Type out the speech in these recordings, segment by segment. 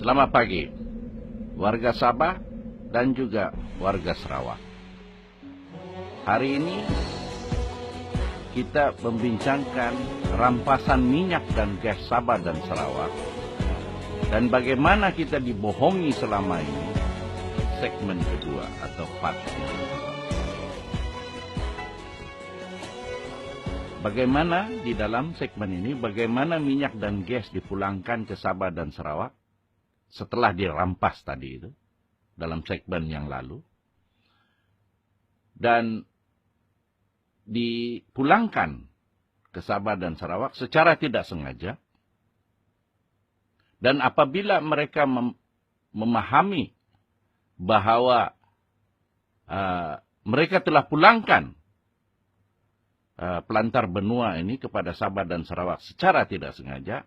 Selamat pagi, warga Sabah dan juga warga Sarawak. Hari ini kita membincangkan rampasan minyak dan gas Sabah dan Sarawak dan bagaimana kita dibohongi selama ini, segmen kedua atau part kedua. Bagaimana di dalam segmen ini, bagaimana minyak dan gas dipulangkan ke Sabah dan Sarawak setelah dirampas tadi itu, dalam segmen yang lalu. Dan dipulangkan ke Sabah dan Sarawak secara tidak sengaja. Dan apabila mereka memahami bahwa mereka telah pulangkan pelantar benua ini kepada Sabah dan Sarawak secara tidak sengaja,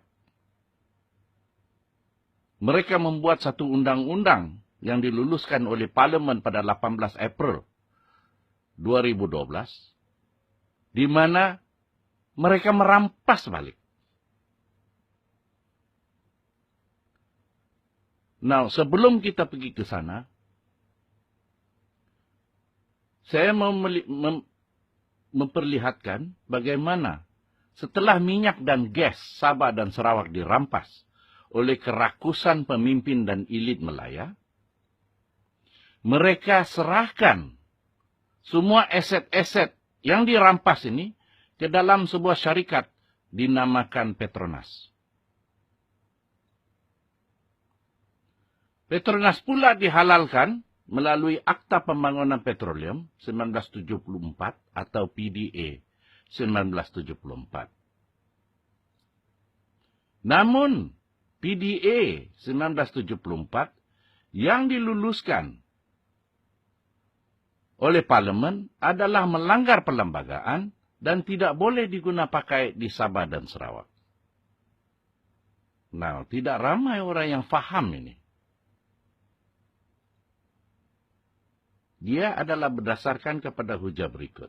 mereka membuat satu undang-undang yang diluluskan oleh Parlimen pada 18 April 2012, di mana mereka merampas balik. Nah, sebelum kita pergi ke sana, saya mau memperlihatkan bagaimana setelah minyak dan gas Sabah dan Sarawak dirampas oleh kerakusan pemimpin dan elit Melaya, mereka serahkan semua aset-aset yang dirampas ini ke dalam sebuah syarikat dinamakan Petronas. Petronas pula dihalalkan melalui Akta Pembangunan Petroleum 1974 atau PDA 1974. Namun, PDA 1974 yang diluluskan oleh Parlimen adalah melanggar perlembagaan dan tidak boleh digunakan pakai di Sabah dan Sarawak. Nah, tidak ramai orang yang faham ini. Dia adalah berdasarkan kepada hujah berikut.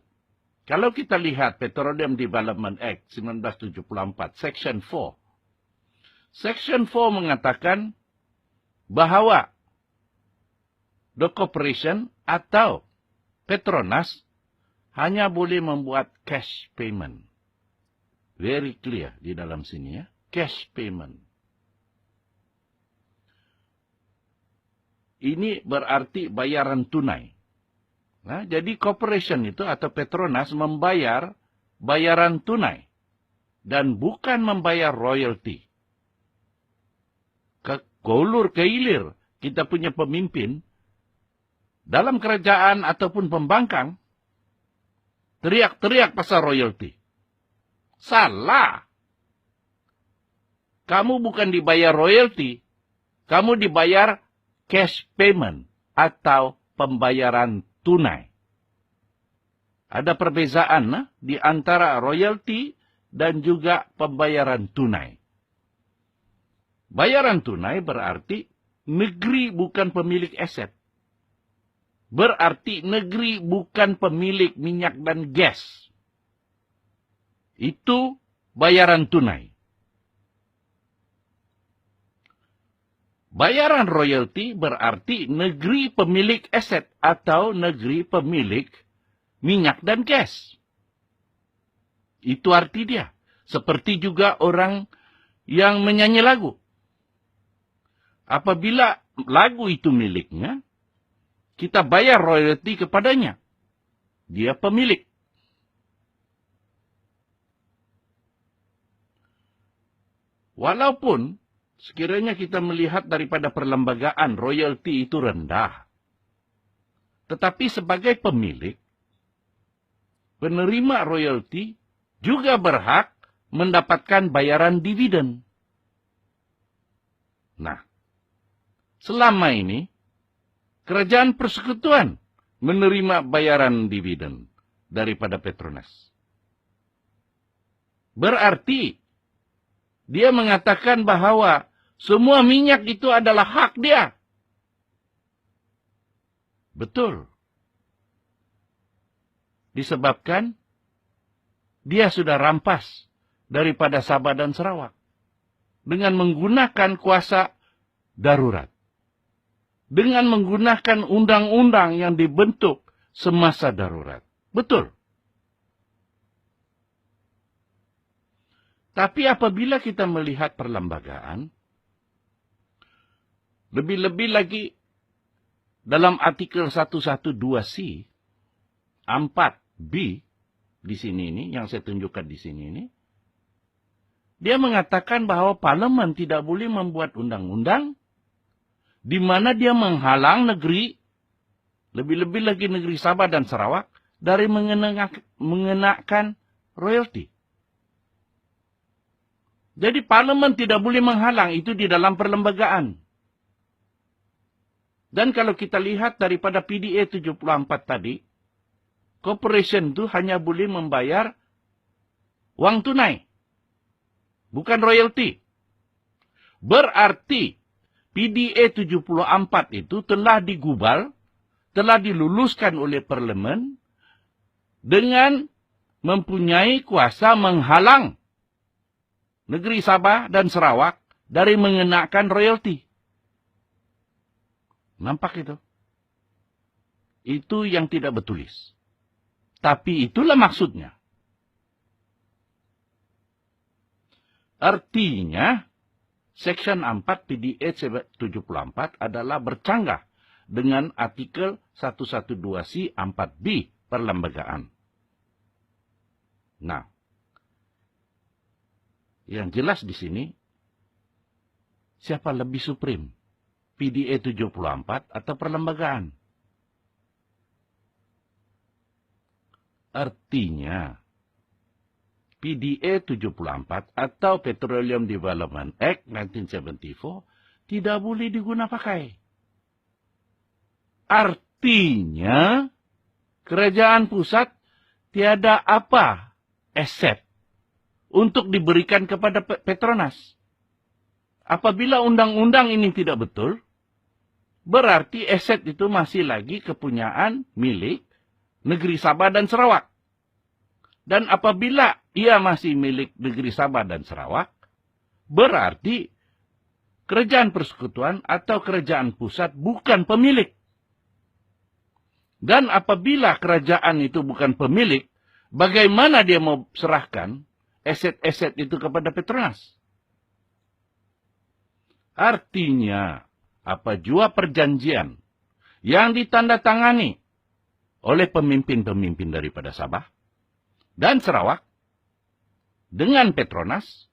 Kalau kita lihat Petroleum Development Act 1974, Section 4. Section 4 mengatakan bahwa the corporation atau Petronas hanya boleh membuat cash payment. Very clear di dalam sini ya, cash payment. Ini berarti bayaran tunai. Nah, jadi corporation itu atau Petronas membayar bayaran tunai dan bukan membayar royalty. Keulur keilir kita punya pemimpin dalam kerajaan ataupun pembangkang teriak-teriak pasal royalty. Salah. Kamu bukan dibayar royalty, kamu dibayar cash payment atau pembayaran tunai. Ada perbezaan di antara royalty dan juga pembayaran tunai. Bayaran tunai berarti negeri bukan pemilik aset. Berarti negeri bukan pemilik minyak dan gas. Itu bayaran tunai. Bayaran royalty berarti negeri pemilik aset atau negeri pemilik minyak dan gas. Itu arti dia. Seperti juga orang yang menyanyi lagu. Apabila lagu itu miliknya, kita bayar royalty kepadanya. Dia pemilik. Walaupun sekiranya kita melihat daripada perlembagaan royalty itu rendah. Tetapi sebagai pemilik, penerima royalty juga berhak mendapatkan bayaran dividen. Nah, selama ini, kerajaan persekutuan menerima bayaran dividen daripada Petronas. Berarti, dia mengatakan bahwa semua minyak itu adalah hak dia. Betul. Disebabkan dia sudah rampas daripada Sabah dan Sarawak dengan menggunakan kuasa darurat. Dengan menggunakan undang-undang yang dibentuk semasa darurat. Betul. Tapi apabila kita melihat perlembagaan, lebih-lebih lagi dalam artikel 112C, 4B, di sini ini, yang saya tunjukkan di sini ini, dia mengatakan bahwa parlemen tidak boleh membuat undang-undang di mana dia menghalang negeri, lebih-lebih lagi negeri Sabah dan Sarawak, dari mengenakan royalti. Jadi parlemen tidak boleh menghalang, itu di dalam perlembagaan. Dan kalau kita lihat daripada PDA 74 tadi, corporation itu hanya boleh membayar uang tunai, bukan royalti. Berarti PDA 74 itu telah digubal, telah diluluskan oleh parlemen dengan mempunyai kuasa menghalang negeri Sabah dan Sarawak dari mengenakan royalti. Nampak itu? Itu yang tidak bertulis. Tapi itulah maksudnya. Artinya, Section 4 PDA 74 adalah bercanggah dengan artikel 112C 4B perlembagaan. Nah, yang jelas di sini, siapa lebih supreme? PDA 74 atau perlembagaan? Artinya, PDA 74 atau Petroleum Development Act 1974 tidak boleh digunakan pakai. Artinya, kerajaan pusat tiada apa aset untuk diberikan kepada Petronas. Apabila undang-undang ini tidak betul, berarti aset itu masih lagi kepunyaan milik negeri Sabah dan Sarawak. Dan apabila ia masih milik negeri Sabah dan Sarawak, berarti kerajaan persekutuan atau kerajaan pusat bukan pemilik. Dan apabila kerajaan itu bukan pemilik, bagaimana dia mau serahkan aset-aset itu kepada Petronas? Artinya, apa jua perjanjian yang ditandatangani oleh pemimpin-pemimpin daripada Sabah dan Sarawak dengan Petronas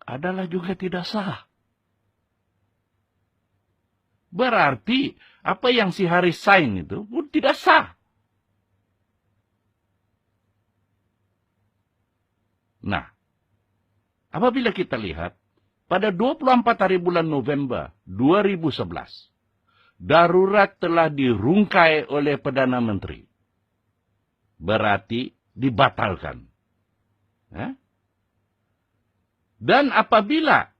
adalah juga tidak sah. Berarti apa yang si Haris sign itu pun tidak sah. Nah, apabila kita lihat pada 24 hari bulan November 2011, darurat telah dirungkai oleh Perdana Menteri. Berarti dibatalkan. Dan apabila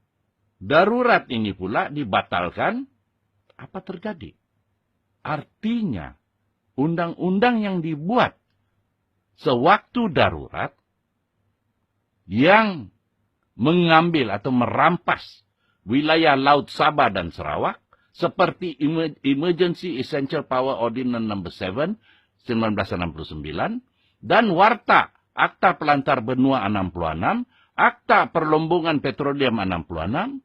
darurat ini pula dibatalkan, apa terjadi? Artinya, undang-undang yang dibuat sewaktu darurat yang mengambil atau merampas wilayah Laut Sabah dan Sarawak seperti Emergency Essential Power Ordinance No. 7 1969 dan Warta Akta Pelantar Benua 66, Akta Perlombongan Petroleum 66.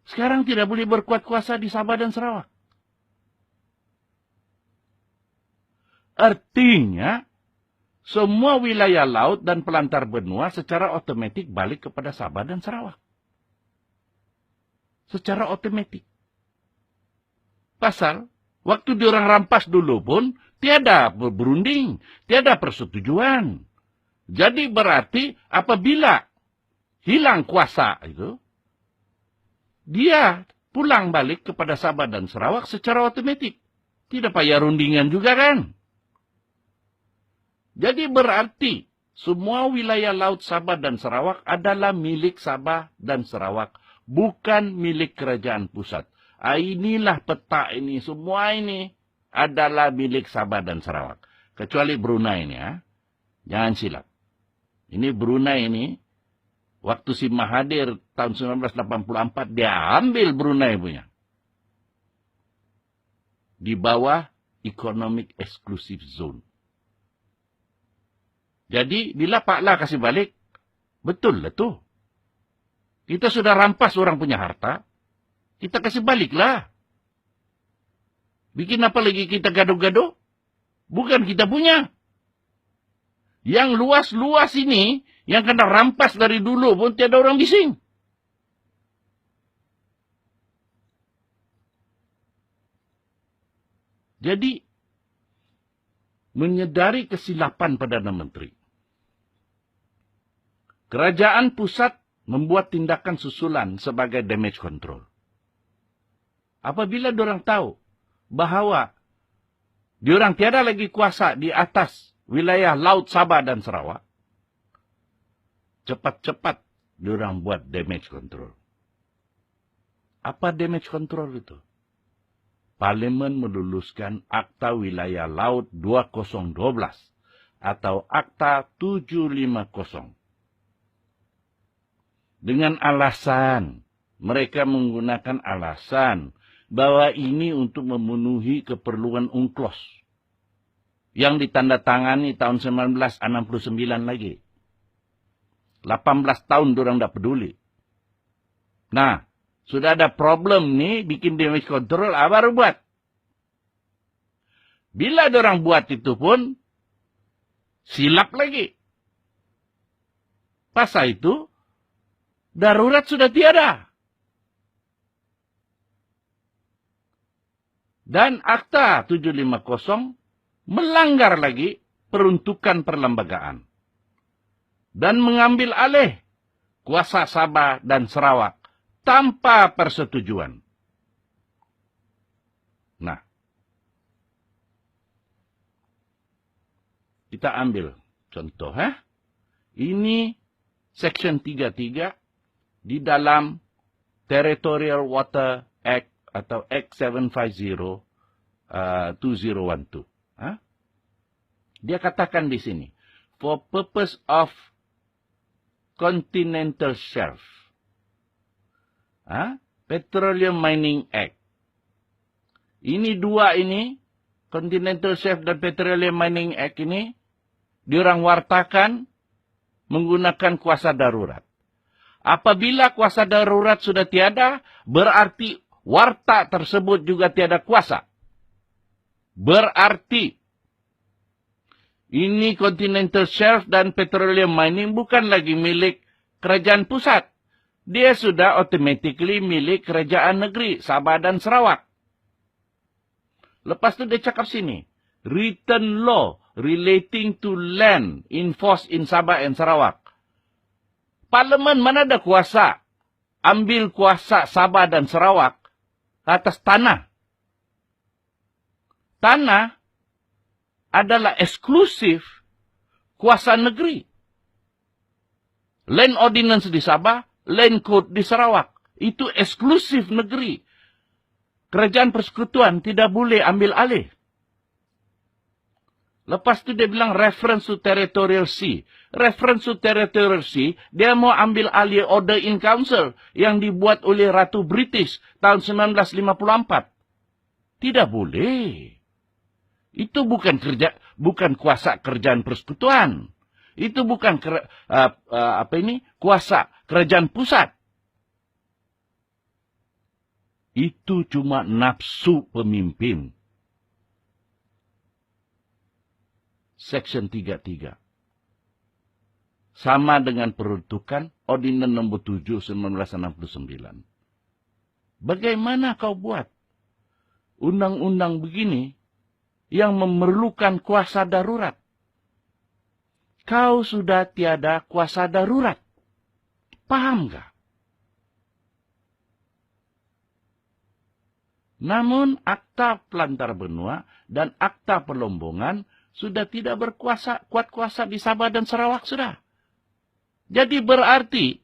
Sekarang tidak boleh berkuat kuasa di Sabah dan Sarawak. Artinya, semua wilayah laut dan pelantar benua secara otomatis balik kepada Sabah dan Sarawak. Secara otomatis. Pasal, waktu diorang rampas dulu pun, tiada berunding, tiada persetujuan. Jadi berarti apabila hilang kuasa itu, dia pulang balik kepada Sabah dan Sarawak secara otomatis. Tidak payah rundingan juga kan? Jadi berarti semua wilayah laut Sabah dan Sarawak adalah milik Sabah dan Sarawak, bukan milik kerajaan pusat. Inilah peta ini, semua ini adalah milik Sabah dan Sarawak. Kecuali Brunei ini, ya. Jangan silap. Ini Brunei ini Waktu si Mahathir tahun 1984, dia ambil Brunei punya. Di bawah Economic Exclusive Zone. Jadi, bila Pak La kasih balik, betul lah tuh. Kita sudah rampas orang punya harta, kita kasih balik lah. Bikin apa lagi kita gaduh-gaduh? Bukan kita punya. Yang luas-luas ini, yang kena rampas dari dulu pun tiada orang bising. Jadi, menyedari kesilapan Perdana Menteri, kerajaan pusat membuat tindakan susulan sebagai damage control. Apabila diorang tahu bahawa diorang tiada lagi kuasa di atas wilayah Laut Sabah dan Sarawak, cepat-cepat diorang buat damage control. Apa damage control itu? Parlimen meluluskan Akta Wilayah Laut 2012 atau Akta 750. Dengan alasan, mereka menggunakan alasan bahwa ini untuk memenuhi keperluan UNCLOS yang ditandatangani tahun 1969 lagi. 18 tahun diorang tak peduli. Nah, sudah ada problem nih, bikin damage control, baru buat. Bila diorang buat itu pun, silap lagi. Pasal itu, darurat sudah tiada. Dan Akta 750 melanggar lagi peruntukan perlembagaan. Dan mengambil alih kuasa Sabah dan Sarawak tanpa persetujuan. Nah, kita ambil contoh. Ini Section 33 di dalam Territorial Water Act atau Act 750 2012. Dia katakan di sini, for purpose of Continental Shelf, Petroleum Mining Act. Ini dua ini, Continental Shelf dan Petroleum Mining Act ini, diorang wartakan menggunakan kuasa darurat. Apabila kuasa darurat sudah tiada, berarti warta tersebut juga tiada kuasa. Berarti ini Continental Shelf dan Petroleum Mining bukan lagi milik kerajaan pusat. Dia sudah automatically milik kerajaan negeri, Sabah dan Sarawak. Lepas tu dia cakap sini, written law relating to land in force in Sabah and Sarawak. Parlimen mana ada kuasa ambil kuasa Sabah dan Sarawak atas tanah. Tanah adalah eksklusif kuasa negeri. Land Ordinance di Sabah, Land Code di Sarawak. Itu eksklusif negeri. Kerajaan persekutuan tidak boleh ambil alih. Lepas itu dia bilang reference to territorial sea. Reference to territorial sea, dia mau ambil alih Order in Council yang dibuat oleh Ratu British tahun 1954. Tidak boleh. Itu bukan kuasa kerajaan persekutuan. Itu bukan kuasa kerajaan pusat. Itu cuma nafsu pemimpin. Section 33. Sama dengan peruntukan Ordinance Nombor 7 1969. Bagaimana kau buat undang-undang begini yang memerlukan kuasa darurat? Kau sudah tiada kuasa darurat. Paham gak? Namun Akta Pelantar Benua dan Akta Pelombongan sudah tidak berkuasa, kuat kuasa di Sabah dan Sarawak sudah. Jadi berarti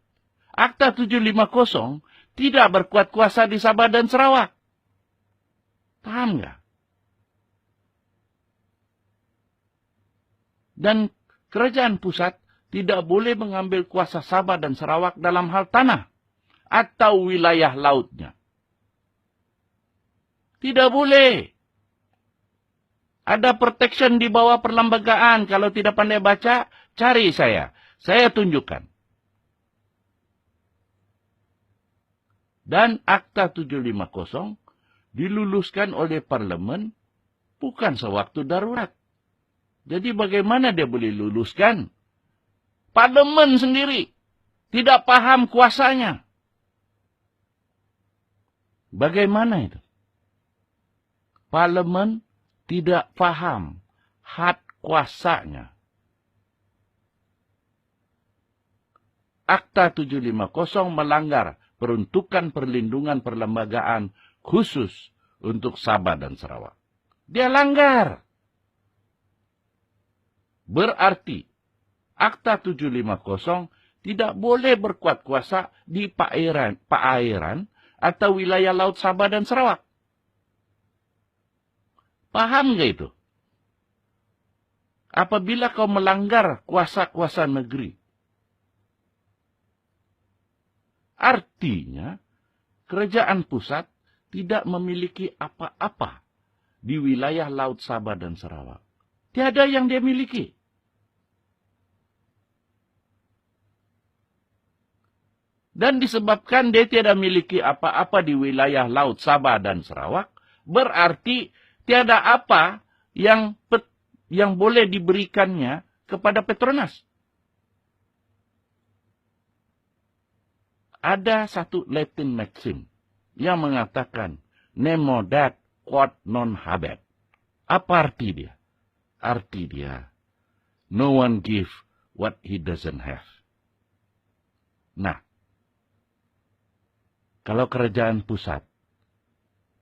Akta 750 tidak berkuat kuasa di Sabah dan Sarawak. Paham gak? Dan kerajaan pusat tidak boleh mengambil kuasa Sabah dan Sarawak dalam hal tanah atau wilayah lautnya. Tidak boleh. Ada protection di bawah perlembagaan. Kalau tidak pandai baca, cari saya. Saya tunjukkan. Dan Akta 750 diluluskan oleh parlemen bukan sewaktu darurat. Jadi bagaimana dia boleh luluskan? Parlemen sendiri tidak paham kuasanya. Bagaimana itu? Parlemen tidak paham hak kuasanya. Akta 750 melanggar peruntukan perlindungan perlembagaan khusus untuk Sabah dan Sarawak. Dia langgar. Berarti Akta 750 tidak boleh berkuat kuasa di perairan atau wilayah laut Sabah dan Sarawak. Paham nggak itu? Apabila kau melanggar kuasa-kuasa negeri, artinya kerajaan pusat tidak memiliki apa-apa di wilayah laut Sabah dan Sarawak. Tiada yang dia miliki. Dan disebabkan dia tidak memiliki apa-apa di wilayah laut Sabah dan Sarawak, berarti tiada apa yang boleh diberikannya kepada Petronas. Ada satu Latin maxim yang mengatakan, nemo dat quod non habet. Apa arti dia? Arti dia, no one give what he doesn't have. Nah, kalau kerajaan pusat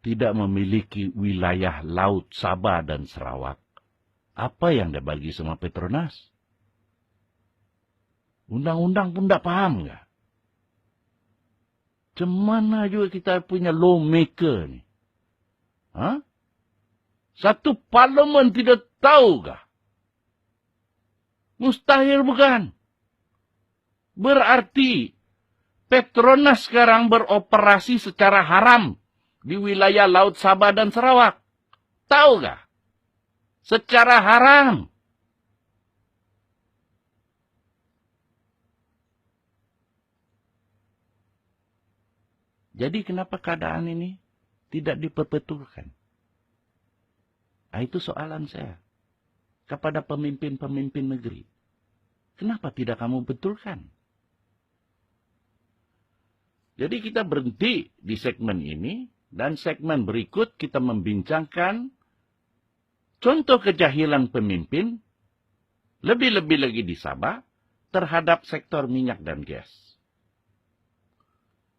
tidak memiliki wilayah laut Sabah dan Sarawak, apa yang dia bagi sama Petronas? Undang-undang pun tidak paham nggak? Cemana juga kita punya lawmaker ni? Hah? Satu parlimen tidak tahu kah? Mustahil bukan? Berarti Petronas sekarang beroperasi secara haram di wilayah laut Sabah dan Sarawak. Tahu kah? Secara haram. Jadi kenapa keadaan ini tidak diperbetulkan? Nah, itu soalan saya kepada pemimpin-pemimpin negeri. Kenapa tidak kamu betulkan? Jadi kita berhenti di segmen ini, dan segmen berikut kita membincangkan contoh kejahilan pemimpin, lebih-lebih lagi di Sabah, terhadap sektor minyak dan gas.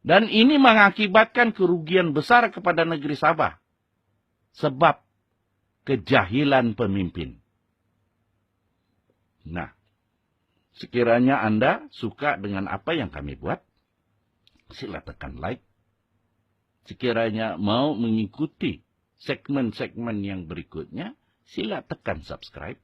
Dan ini mengakibatkan kerugian besar kepada negeri Sabah. Sebab kejahilan pemimpin. Nah, sekiranya Anda suka dengan apa yang kami buat, sila tekan like. Sekiranya mau mengikuti segmen-segmen yang berikutnya, sila tekan subscribe.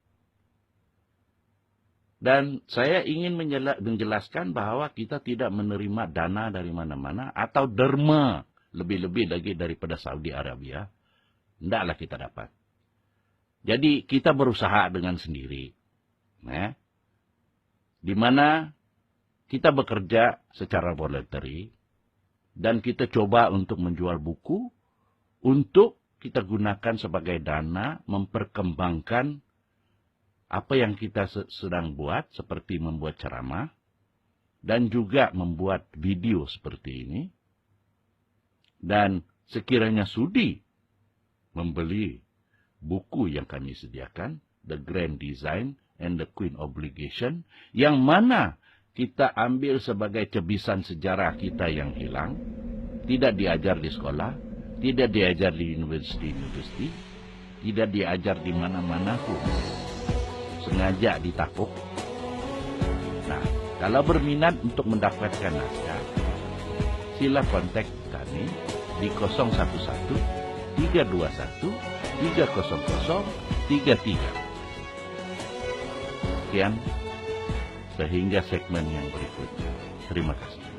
Dan saya ingin menjelaskan bahwa kita tidak menerima dana dari mana-mana atau derma lebih-lebih lagi daripada Saudi Arabia. Tidaklah kita dapat. Jadi kita berusaha dengan sendiri. Di mana kita bekerja secara voluntary. Dan kita coba untuk menjual buku. Untuk kita gunakan sebagai dana memperkembangkan apa yang kita sedang buat, seperti membuat ceramah, dan juga membuat video seperti ini. Dan sekiranya sudi membeli buku yang kami sediakan, The Grand Design and the Queen Obligation, yang mana kita ambil sebagai cebisan sejarah kita yang hilang, tidak diajar di sekolah, tidak diajar di universiti, tidak diajar di mana-mana pun. Sengaja ditapuk. Nah, kalau berminat untuk mendapatkan naskah, sila kontak kami di 011 321 30033. Sekian. Sehingga segmen yang berikutnya. Terima kasih.